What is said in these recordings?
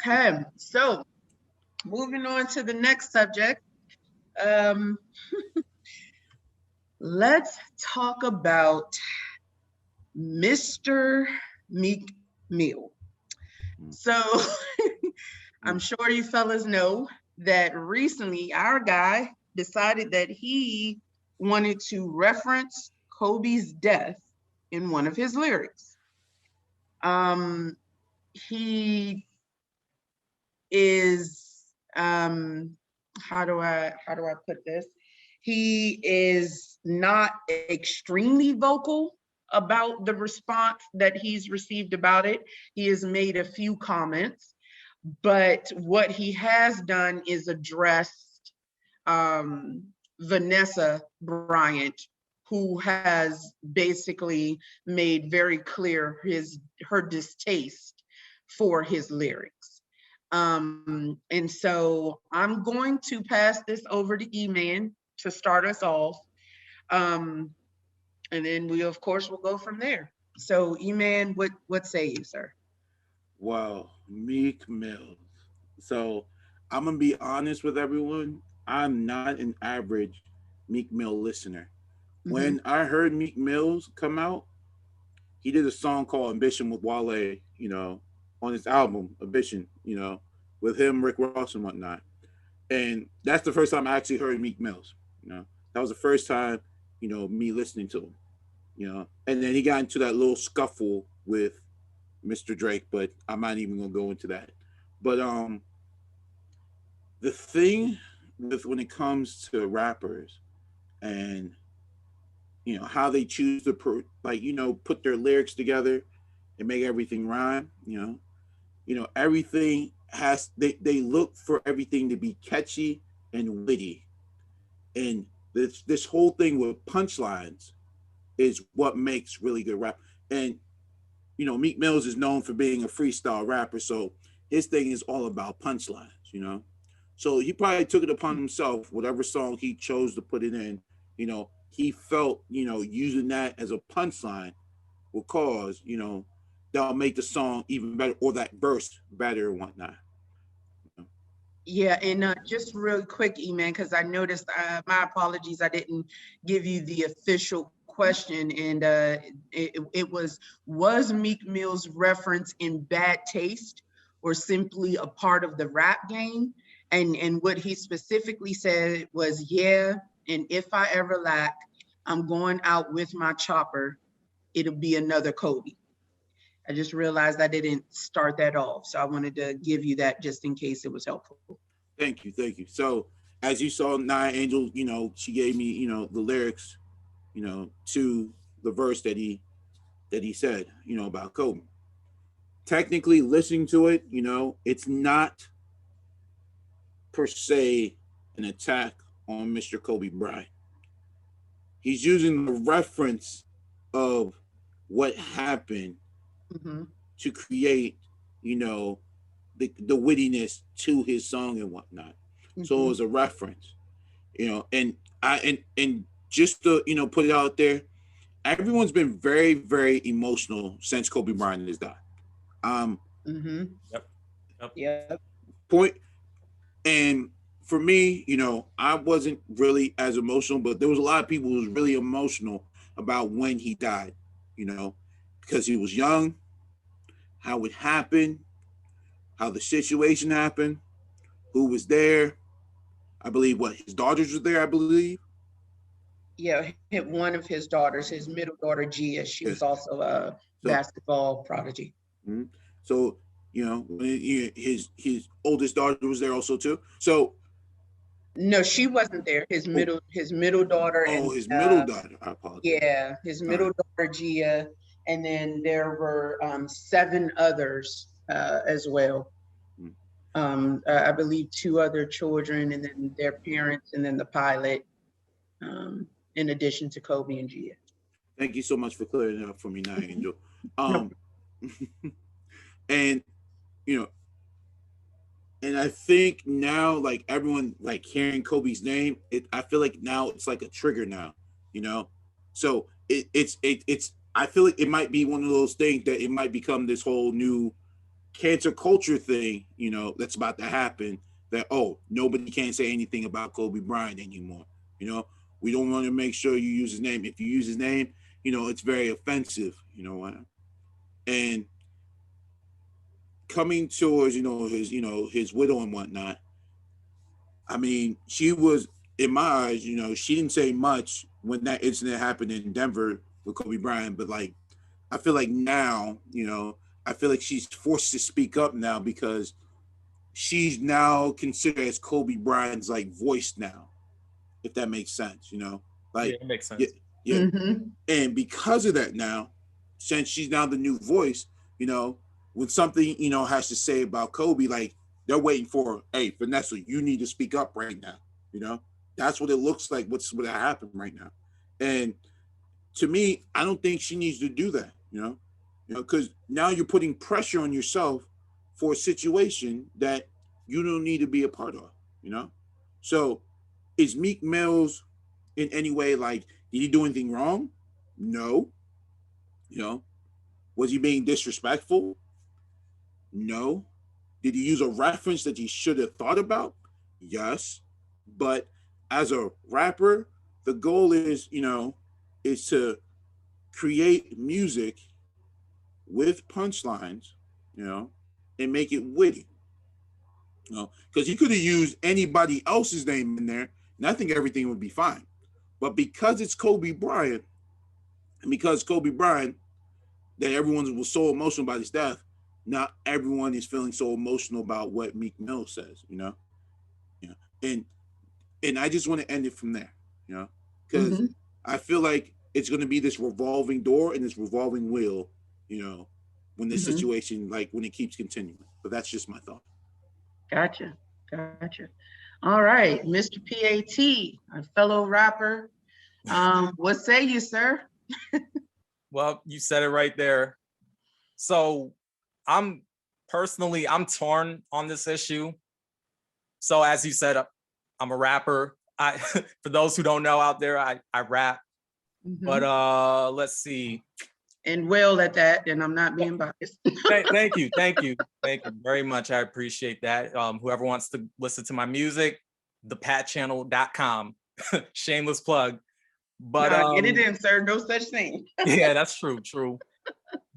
Okay, so moving on to the next subject. Um, let's talk about Mr. Meek Mill. So I'm sure you fellas know that recently our guy decided that he wanted to reference Kobe's death in one of his lyrics. He is how do I put this? He is not extremely vocal about the response that he's received about it. He has made a few comments, but what he has done is addressed Vanessa Bryant, who has basically made very clear her distaste for his lyrics. And so I'm going to pass this over to E-Man to start us off. And then we, of course, will go from there. So, E-Man, what say you, sir? Wow, Meek Mills. So I'm gonna be honest with everyone. I'm not an average Meek Mill listener. Mm-hmm. When I heard Meek Mills come out, he did a song called Ambition with Wale, on his album, Ambition, with him, Rick Ross, and whatnot. And that's the first time I actually heard Meek Mills. That was the first time, me listening to him. And then he got into that little scuffle with Mr. Drake, but I'm not even gonna go into that. But the thing with when it comes to rappers and how they choose to put their lyrics together and make everything rhyme, everything they look for everything to be catchy and witty. And this whole thing with punchlines is what makes really good rap. And Meek Mills is known for being a freestyle rapper, so his thing is all about punchlines. So he probably took it upon himself, whatever song he chose to put it in, he felt, using that as a punchline will cause, that'll make the song even better or that verse better and whatnot. Yeah, and just real quick, E-Man, because I noticed, my apologies, I didn't give you the official question, and it was Meek Mill's reference in bad taste or simply a part of the rap game? And what he specifically said was, yeah, and if I ever lack, I'm going out with my chopper, it'll be another Kobe. I just realized I didn't start that off, so I wanted to give you that just in case it was helpful. Thank you, thank you. So as you saw, Nia Angel, she gave me, the lyrics, to the verse that he said, about Kobe. Technically, listening to it, it's not per se an attack on Mr. Kobe Bryant. He's using the reference of what happened Mm-hmm. to create, the wittiness to his song and whatnot. So it Mm-hmm. was a reference, and just to put it out there, everyone's been very very emotional since Kobe Bryant has died. Um, Mm-hmm. Yep. Yep. Yep. point and for me, I wasn't really as emotional, but there was a lot of people who was really emotional about when he died, you know, because he was young, how it happened, how the situation happened, who was there. I believe what his daughters were there. I believe. Yeah, one of his daughters, his middle daughter Gia, she was Yes. also a So, basketball prodigy. mhm. so his oldest daughter was there also too. So, No, she wasn't there. oh, His middle daughter oh, and his middle daughter. I apologize. yeah, his All right. middle daughter Gia, and then there were seven others as well. Mm. I believe two other children, and then their parents, and then the pilot, in addition to Kobe and Gia. Thank you so much for clearing it up for me now, Angel. No. Um, and you know, and I think now, like everyone, like hearing Kobe's name, I feel like now it's like a trigger now, you know. So it's I feel like it might be one of those things that it might become this whole new cancel culture thing, you know, that's about to happen. That, oh, nobody can say anything about Kobe Bryant anymore. You know, we don't want to make sure you use his name. If you use his name, you know, it's very offensive. You know what? And coming towards, you know, his widow and whatnot. I mean, she was, in my eyes, you know, she didn't say much when that incident happened in Denver with Kobe Bryant, but like, I feel like now, you know, I feel like she's forced to speak up now because she's now considered as Kobe Bryant's like voice now, if that makes sense, you know, like, yeah, it makes sense. Yeah, yeah. And because of that now, since she's now the new voice, you know, when something, you know, has to say about Kobe, like they're waiting for, hey, Vanessa, you need to speak up right now. You know, that's what it looks like. What's what happened right now. And to me, I don't think she needs to do that, because now you're putting pressure on yourself for a situation that you don't need to be a part of, you know? So is Meek Mills in any way like, did he do anything wrong? No. You know, was he being disrespectful? No. Did he use a reference that he should have thought about? Yes. But as a rapper, the goal is, is to create music with punchlines, and make it witty. Because he could have used anybody else's name in there, and I think everything would be fine. But because it's Kobe Bryant, and because Kobe Bryant, that everyone was so emotional about his death, not everyone is feeling so emotional about what Meek Mill says, and I just want to end it from there, because I feel like it's going to be this revolving door and this revolving wheel, when this situation, like when it keeps continuing. But that's just my thought. Gotcha. All right, Mr. PAT, a fellow rapper. What say you, sir? Well, you said it right there. So I'm torn on this issue. So as you said, I'm a rapper. For those who don't know out there, I rap. But let's see. And well at that, and I'm not being biased. Thank you very much. I appreciate that. Whoever wants to listen to my music, thepatchannel.com. Shameless plug. But get it in, sir. No such thing. Yeah, that's true.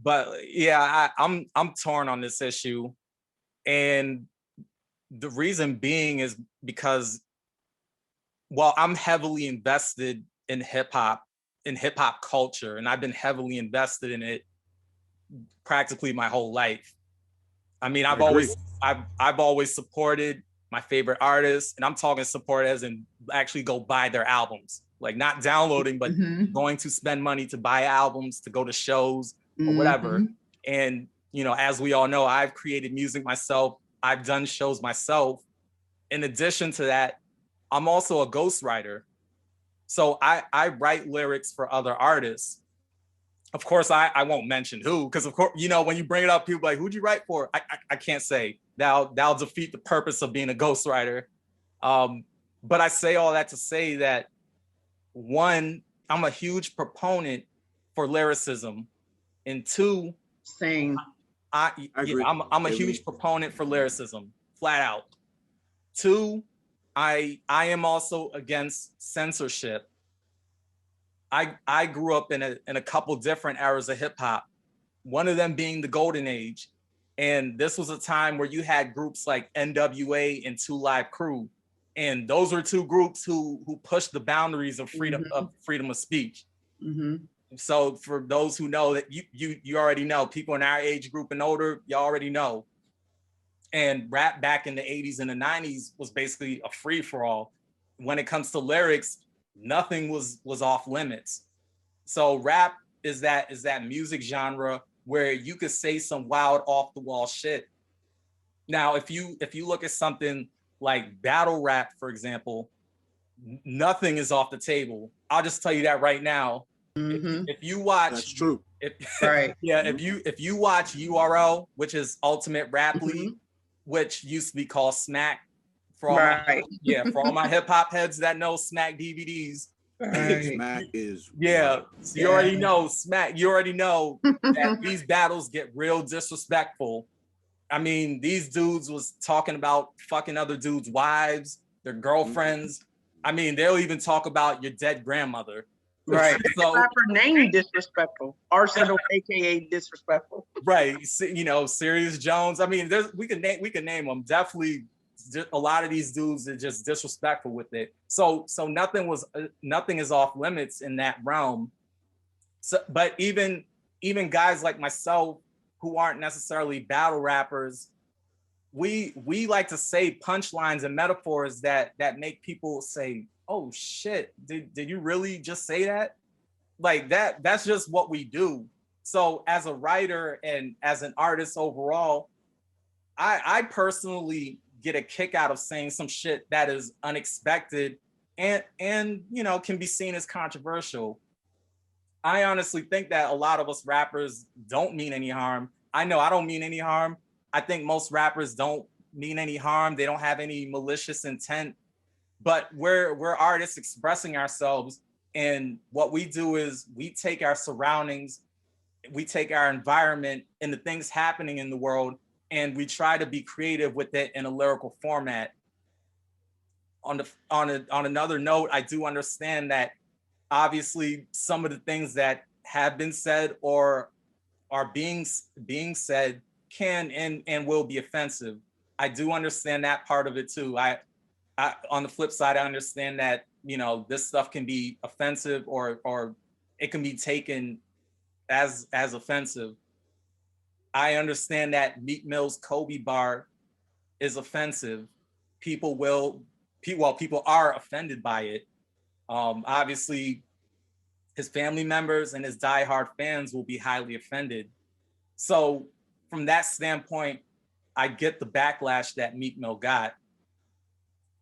But yeah, I'm torn on this issue, and the reason being is because, well, I'm heavily invested in hip hop culture, and I've been heavily invested in it practically my whole life. I mean, I've always supported my favorite artists, and I'm talking support as in actually go buy their albums, like not downloading, but going to spend money to buy albums, to go to shows or whatever. And, as we all know, I've created music myself. I've done shows myself. In addition to that, I'm also a ghostwriter. So I write lyrics for other artists. Of course, I won't mention who, because of course, when you bring it up, people are like, who'd you write for? I can't say. That'll defeat the purpose of being a ghostwriter. But I say all that to say that, one, I'm a huge proponent for lyricism, and two, same. I'm a huge proponent for lyricism, flat out. Two, I am also against censorship. I grew up in a couple different eras of hip hop, one of them being the golden age. And this was a time where you had groups like NWA and 2 Live Crew. And those were two groups who pushed the boundaries of freedom of speech. So for those who know, that you already know, people in our age group and older, you already know. And rap back in the 80s and the 90s was basically a free for all. When it comes to lyrics, nothing was off limits. So rap is that music genre where you could say some wild off the wall shit. Now, if you look at something like battle rap, for example, nothing is off the table. I'll just tell you that right now. If you watch, that's true. Right. Yeah. If you watch URL, which is Ultimate Rap League, which used to be called Smack, for all my hip hop heads that know Smack DVDs. Right. Smack is so you already know Smack. You already know that these battles get real disrespectful. I mean, these dudes was talking about fucking other dudes' wives, their girlfriends. I mean, they'll even talk about your dead grandmother. Right. So Rapper name disrespectful. Arsenal, aka disrespectful. right, you know, Sirius Jones. I mean, we can name them. Definitely, a lot of these dudes are just disrespectful with it. So nothing is off limits in that realm. So, but even guys like myself who aren't necessarily battle rappers, we like to say punchlines and metaphors that make people say, "Oh shit, did you really just say that?" Like that's just what we do. So as a writer and as an artist overall, I personally get a kick out of saying some shit that is unexpected and you know can be seen as controversial. I honestly think that a lot of us rappers don't mean any harm. I know I don't mean any harm. I think most rappers don't mean any harm. They don't have any malicious intent. But we're artists expressing ourselves, and what we do is we take our surroundings, we take our environment and the things happening in the world, and we try to be creative with it in a lyrical format. On another note, I do understand that obviously some of the things that have been said or are being said can and will be offensive. I do understand that part of it too. I on the flip side, I understand that, you know, this stuff can be offensive or it can be taken as offensive. I understand that Meek Mill's Kobe bar is offensive. People are offended by it. Obviously, his family members and his diehard fans will be highly offended. So from that standpoint, I get the backlash that Meek Mill got.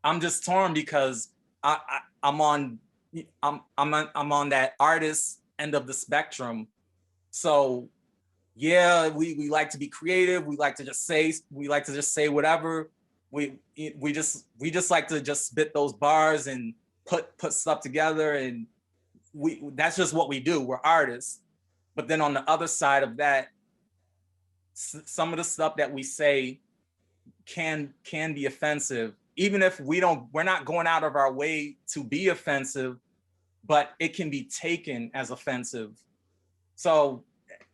I'm just torn because I'm on that artist end of the spectrum. So yeah, we like to be creative. We like to just say whatever. We just like to just spit those bars and put stuff together, and that's just what we do. We're artists. But then on the other side of that, some of the stuff that we say can be offensive, even if we're not going out of our way to be offensive, but it can be taken as offensive. So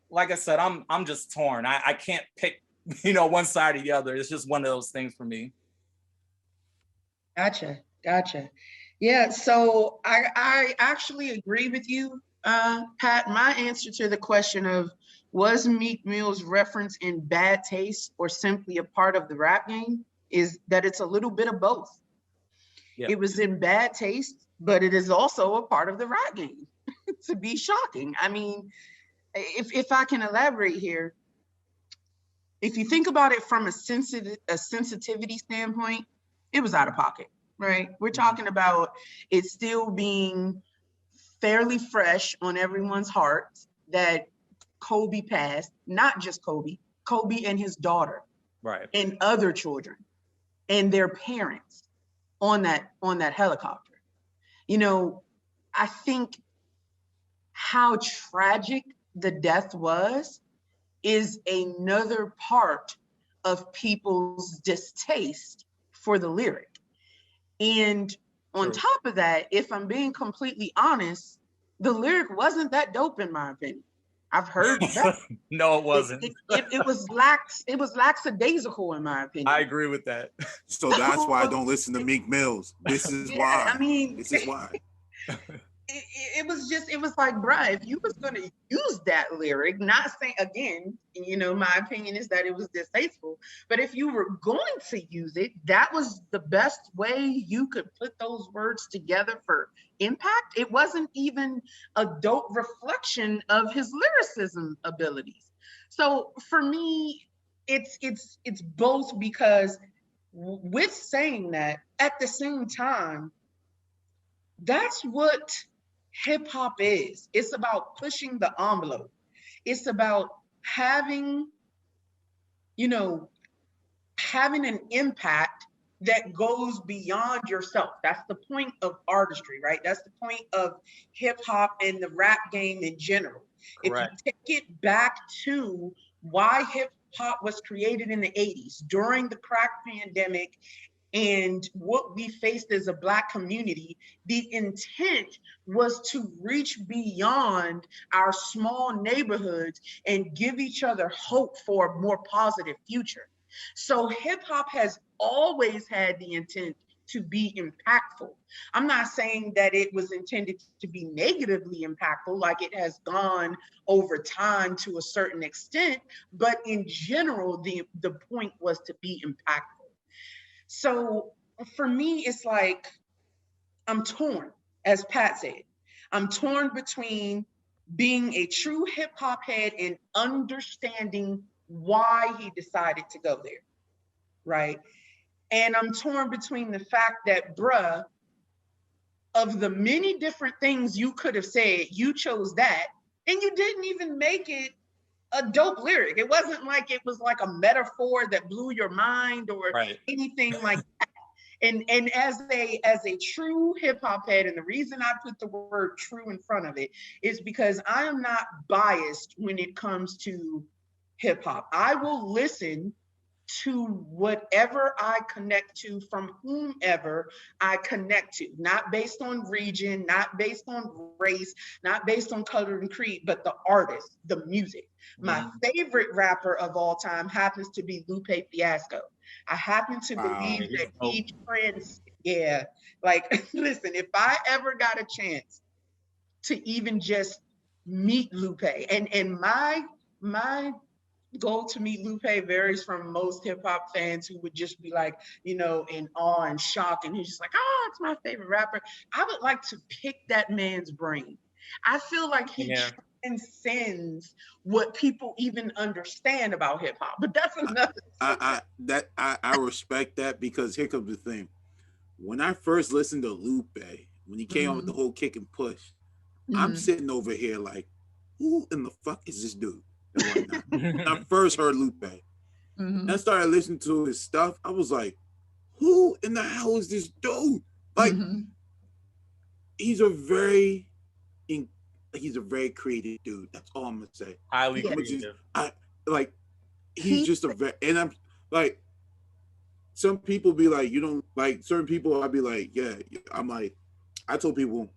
like I said, I'm just torn. I can't pick, you know, one side or the other. It's just one of those things for me. Gotcha. Yeah, so I actually agree with you, Pat. My answer to the question of was Meek Mill's reference in bad taste or simply a part of the rap game is that it's a little bit of both. Yeah. It was in bad taste, but it is also a part of the rap game. To be shocking. I mean, if I can elaborate here, if you think about it from a sensitivity standpoint, it was out of pocket, right? We're talking about it still being fairly fresh on everyone's hearts that Kobe passed, not just Kobe and his daughter, right, and other children and their parents on that helicopter. You know, I think how tragic the death was is another part of people's distaste for the lyric. And on top of that, if I'm being completely honest, the lyric wasn't that dope in my opinion. I've heard that. No, it wasn't. It was lackadaisical in my opinion. I agree with that. So that's why I don't listen to Meek Mills. This is why. I mean, this is why. It was like, bruh, if you was going to use that lyric, not saying, again, you know, my opinion is that it was distasteful, but if you were going to use it, that was the best way you could put those words together for impact. It wasn't even a dope reflection of his lyricism abilities. So for me, it's both, because with saying that, at the same time, that's what hip hop is. It's about pushing the envelope. It's about having, you know, having an impact that goes beyond yourself. That's the point of artistry, right? That's the point of hip hop and the rap game in general. Correct. If you take it back to why hip hop was created in the 80s during the crack pandemic and what we faced as a Black community, the intent was to reach beyond our small neighborhoods and give each other hope for a more positive future. So hip hop has always had the intent to be impactful. I'm not saying that it was intended to be negatively impactful, like it has gone over time to a certain extent, but in general, the point was to be impactful. So for me, it's like I'm torn, as Pat said. I'm torn between being a true hip hop head and understanding why he decided to go there, right? And I'm torn between the fact that, bruh, of the many different things you could have said, you chose that, and you didn't even make it a dope lyric. It wasn't like it was like a metaphor that blew your mind or Right. anything like that. And as a true hip hop head, and the reason I put the word true in front of it is because I am not biased when it comes to hip hop. I will listen to whatever I connect to from whomever I connect to, not based on region, not based on race, not based on color and creed, but the artist, the music. My favorite rapper of all time happens to be Lupe Fiasco. I happen to believe that he trends, yeah, like, listen, if I ever got a chance to even just meet Lupe, and my goal to meet Lupe varies from most hip hop fans who would just be like, you know, in awe and shock. And he's just like, oh, it's my favorite rapper. I would like to pick that man's brain. I feel like he transcends what people even understand about hip hop, but that's another. I respect that, because here comes the thing. When I first listened to Lupe, when he came out with the whole kick and push, I'm sitting over here like, who in the fuck is this dude? And whatnot. When I first heard Lupe, and I started listening to his stuff, I was like, who in the hell is this dude? Like, he's a very creative dude. That's all I'm gonna say. Highly creative. He's just a very, and I'm like, some people be like, you don't like certain people. I'd be like, yeah. I'm like, I told people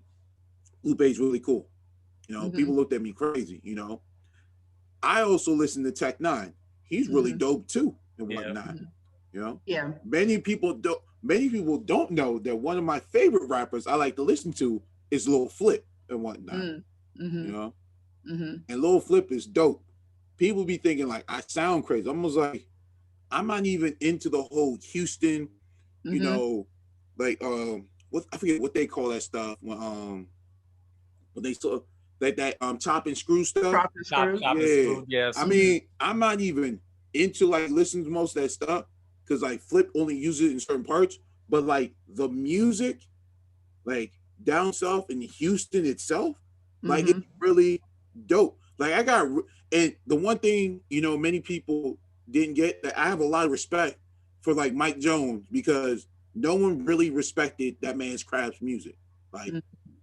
Lupe's really cool. You know, people looked at me crazy. You know, I also listen to Tech Nine. He's really dope too, and whatnot. You know, many people don't know that one of my favorite rappers I like to listen to is Lil Flip and whatnot. You know, and Lil Flip is dope. People be thinking like I sound crazy. I'm almost like, I'm not even into the whole Houston, you know, like what, I forget what they call that stuff when they saw that chop and screw stuff. Chop and screw, yes. I mean, I'm not even into like listening to most of that stuff, because like Flip only uses it in certain parts, but like the music, like down south in Houston itself, like it's really dope. Like and the one thing, you know, many people didn't get, that I have a lot of respect for like Mike Jones, because no one really respected that man's craft music. Like,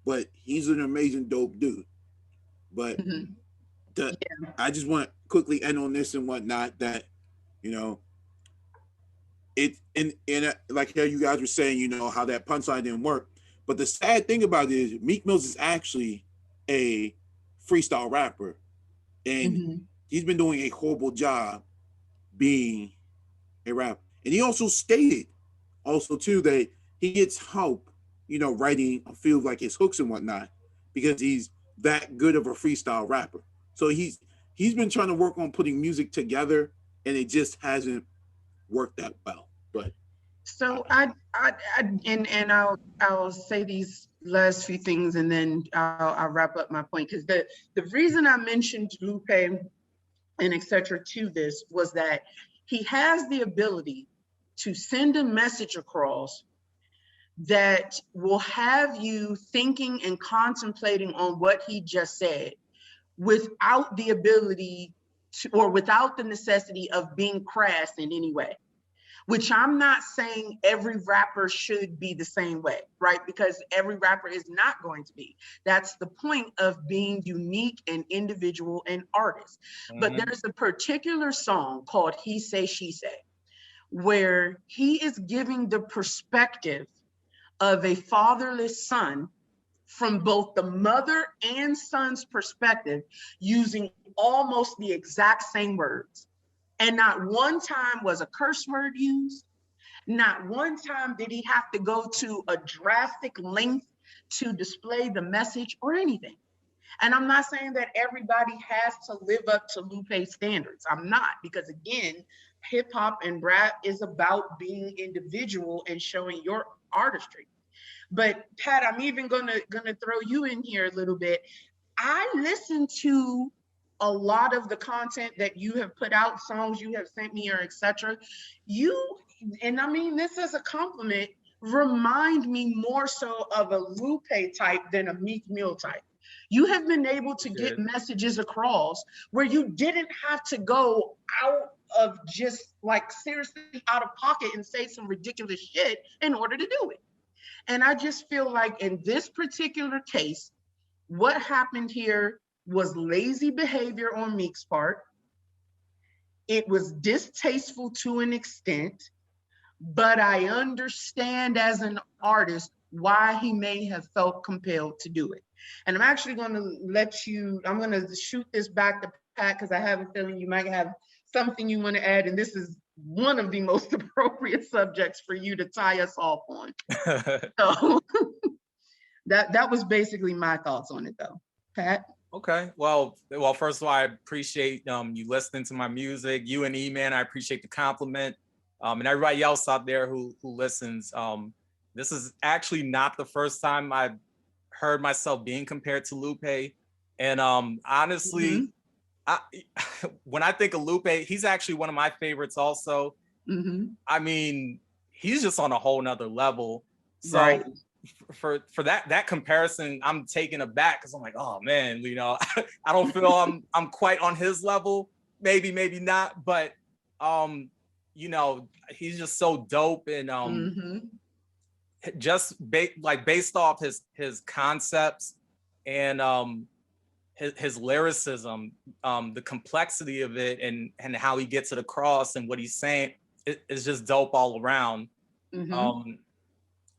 but he's an amazing dope dude. But I just want to quickly end on this and whatnot, that, you know, it and like how you guys were saying, you know, how that punchline didn't work. But the sad thing about it is Meek Mills is actually a freestyle rapper, and he's been doing a horrible job being a rapper. And he also stated too that he gets help, you know, writing a few like his hooks and whatnot, because he's that good of a freestyle rapper. So he's been trying to work on putting music together, and it just hasn't worked that well. But so I'll say these last few things, and then I'll wrap up my point, because the reason I mentioned Lupe and etc. to this was that he has the ability to send a message across that will have you thinking and contemplating on what he just said, without the ability to, or without the necessity of being crass in any way. which I'm not saying every rapper should be the same way, right? Because every rapper is not going to be. That's the point of being unique and individual and artist. But there's a particular song called He Say, She Say, where he is giving the perspective of a fatherless son from both the mother and son's perspective, using almost the exact same words. And not one time was a curse word used. Not one time did he have to go to a drastic length to display the message or anything. And I'm not saying that everybody has to live up to Lupe's standards. I'm not, because again, hip hop and rap is about being individual and showing your artistry. But Pat, I'm even gonna throw you in here a little bit. I listen to a lot of the content that you have put out, songs you have sent me, or etc. You, and I mean this as a compliment, remind me more so of a Lupe type than a Meek Mill type. You have been able to get messages across where you didn't have to go out of just like seriously out of pocket and say some ridiculous shit in order to do it. And I just feel like in this particular case, what happened here was lazy behavior on Meek's part. It was distasteful to an extent, but I understand as an artist why he may have felt compelled to do it. And I'm actually going to I'm going to shoot this back to Pat, because I have a feeling you might have something you want to add. And this is one of the most appropriate subjects for you to tie us off on. So that was basically my thoughts on it though. Pat? Okay. Well, first of all, I appreciate you listening to my music. You and E-Man, I appreciate the compliment. And everybody else out there who listens. This is actually not the first time I've heard myself being compared to Lupe. And honestly, when I think of Lupe, he's actually one of my favorites also. I mean, he's just on a whole nother level. So for that comparison, I'm taken aback, because I'm like, oh man, you know, I don't feel I'm quite on his level. Maybe not, but you know, he's just so dope. And just based off his concepts and his lyricism, the complexity of it, and how he gets it across and what he's saying, is just dope all around.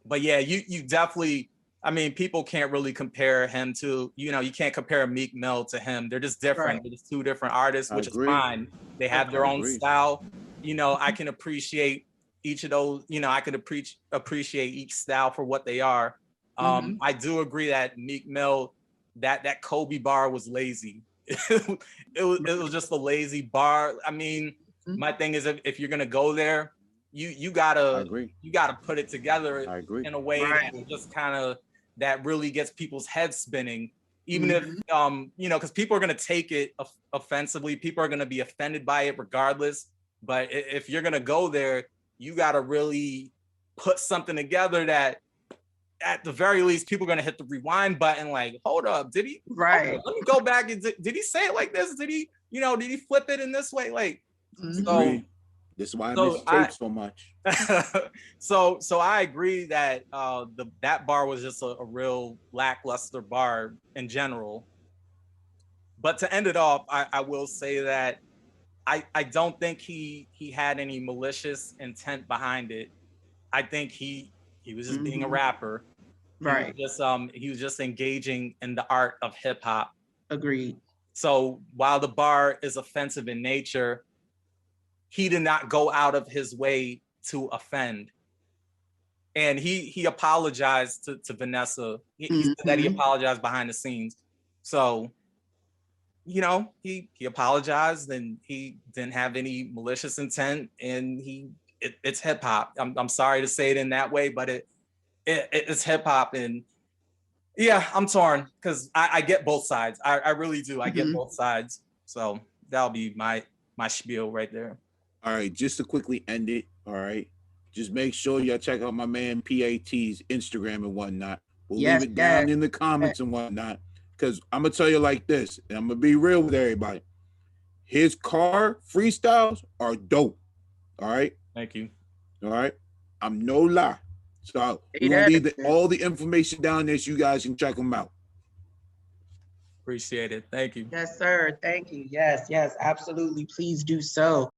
But yeah, you definitely, I mean, people can't really compare him to, you know, you can't compare Meek Mill to him. They're just different. They're just two different artists, which is fine. They have their own style. You know, I can appreciate each of those, you know, I could appreciate each style for what they are. I do agree that Meek Mill, that Kobe bar was lazy. it was just a lazy bar. I mean, my thing is, if you're gonna go there, you gotta put it together in a way that just kind of, that really gets people's heads spinning. Even if you know, because people are gonna take it offensively, people are gonna be offended by it regardless. But if you're gonna go there, you gotta really put something together that, at the very least, people are gonna hit the rewind button. Like, hold up, did he? Let me go back. And did he say it like this? Did he, you know, did he flip it in this way? Like, so this is why I miss tape so much. So I agree that that bar was just a real lackluster bar in general. But to end it off, I will say that I don't think he had any malicious intent behind it. I think he was just being a rapper. He was just engaging in the art of hip hop. Agreed. So while the bar is offensive in nature, he did not go out of his way to offend. And he apologized to Vanessa. He said that he apologized behind the scenes. So, you know, he apologized, and he didn't have any malicious intent, and it's hip hop. I'm sorry to say it in that way, but it's hip hop. And yeah, I'm torn, because I get both sides. I really do. I get both sides. So that'll be my spiel right there. All right, just to quickly end it. All right, just make sure y'all check out my man PAT's Instagram and whatnot. We'll leave it down in the comments and whatnot. Because I'm going to tell you like this, and I'm going to be real with everybody. His car freestyles are dope. All right? Thank you. All right. I'm no lie. So Say we're gonna that leave again. all the information down there so you guys can check them out. Appreciate it. Thank you. Yes, sir. Thank you. Yes, yes, absolutely. Please do so.